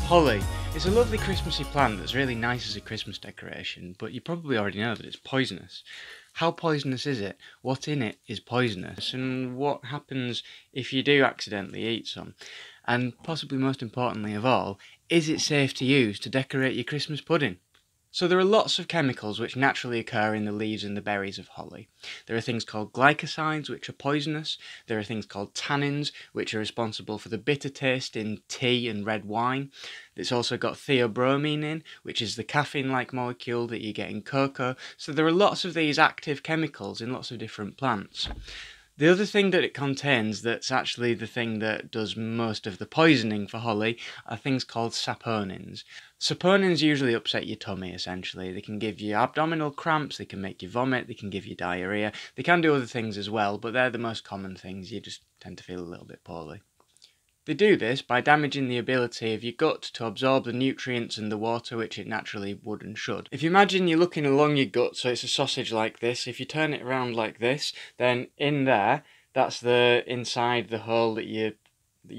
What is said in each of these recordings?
Holly. It's a lovely Christmassy plant that's really nice as a Christmas decoration, but you probably already know that it's poisonous. How poisonous is it? What in it is poisonous? And what happens if you do accidentally eat some? And possibly most importantly of all, is it safe to use to decorate your Christmas pudding? So there are lots of chemicals which naturally occur in the leaves and the berries of holly. There are things called glycosides, which are poisonous. There are things called tannins, which are responsible for the bitter taste in tea and red wine. It's also got theobromine in, which is the caffeine-like molecule that you get in cocoa. So there are lots of these active chemicals in lots of different plants. The other thing that it contains that's actually the thing that does most of the poisoning for holly are things called saponins. Saponins usually upset your tummy, essentially. They can give you abdominal cramps, they can make you vomit, they can give you diarrhea. They can do other things as well, but they're the most common things. You just tend to feel a little bit poorly. They do this by damaging the ability of your gut to absorb the nutrients and the water which it naturally would and should. If you imagine you're looking along your gut, so it's a sausage like this, if you turn it around like this, then in there, that's the inside the hole that your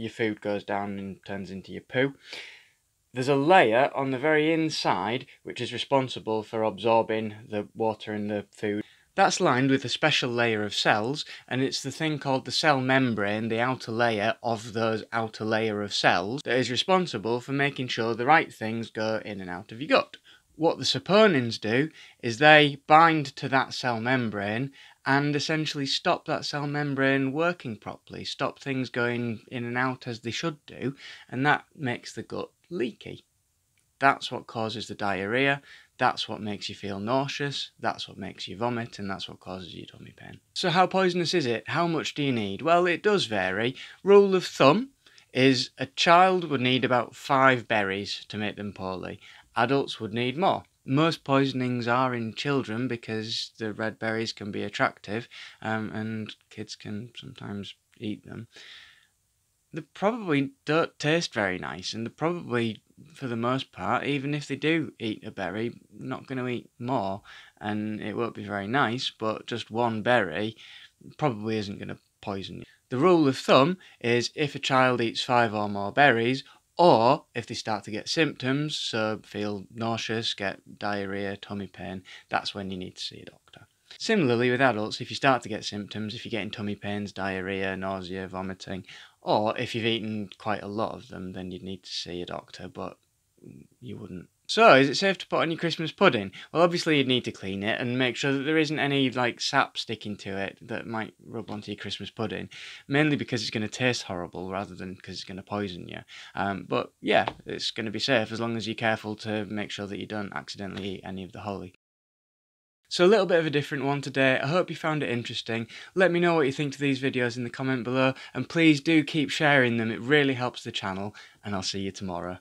food goes down and turns into your poo. There's a layer on the very inside which is responsible for absorbing the water in the food. That's lined with a special layer of cells, and it's the thing called the cell membrane, the outer layer of those outer layer of cells, that is responsible for making sure the right things go in and out of your gut. What the saponins do is they bind to that cell membrane and essentially stop that cell membrane working properly, stop things going in and out as they should do, and that makes the gut leaky. That's what causes the diarrhea, that's what makes you feel nauseous, that's what makes you vomit, and that's what causes your tummy pain. So how poisonous is it? How much do you need? Well, it does vary. Rule of thumb is a child would need about 5 berries to make them poorly. Adults would need more. Most poisonings are in children because the red berries can be attractive, and kids can sometimes eat them. They probably don't taste very nice, and they're probably, for the most part, even if they do eat a berry, not going to eat more, and it won't be very nice, but just one berry probably isn't going to poison you. The rule of thumb is if a child eats 5 or more berries, or if they start to get symptoms, so feel nauseous, get diarrhea, tummy pain, that's when you need to see a doctor. Similarly with adults, if you start to get symptoms, if you're getting tummy pains, diarrhea, nausea, vomiting, or if you've eaten quite a lot of them, then you'd need to see a doctor, but you wouldn't. So, is it safe to put on your Christmas pudding? Well, obviously you'd need to clean it and make sure that there isn't any, sap sticking to it that might rub onto your Christmas pudding. Mainly because it's going to taste horrible rather than because it's going to poison you. But yeah, it's going to be safe as long as you're careful to make sure that you don't accidentally eat any of the holly. So a little bit of a different one today. I hope you found it interesting. Let me know what you think to these videos in the comment below, and please do keep sharing them. It really helps the channel, and I'll see you tomorrow.